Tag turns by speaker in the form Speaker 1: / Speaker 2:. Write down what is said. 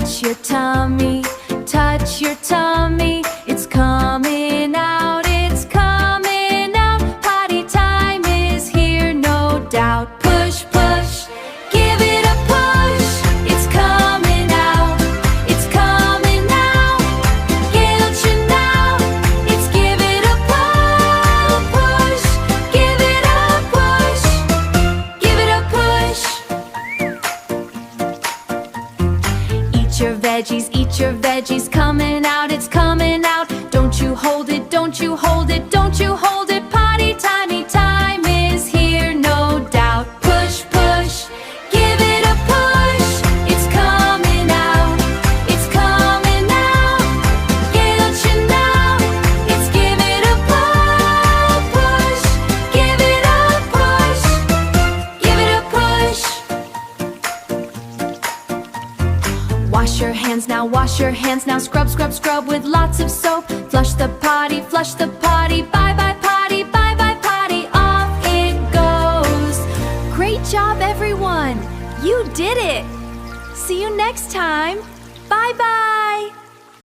Speaker 1: Touch your tummy, touch your tummy. It's coming out, it's coming out. Potty time is here, no doubt. Push, push, give it a push. It's coming out, it's coming out. Guilt you now, it's give it a push. Give it a push, give it a push. Eat your veggies, coming out, it's coming out. Don't you hold it, don't you hold it, don't you hold it. Potty time is here, no doubt. Push, push, give it a push. It's coming out, it's coming out. Guilt you now, it's give it a push. Give it a push, give it a push. Wash your hands now, wash your hands now. Scrub, scrub, scrub with lots of soap. Flush the potty, flush the potty. Bye bye potty, bye bye potty. Off it goes. Great job, everyone. You did it. See you next time. Bye bye.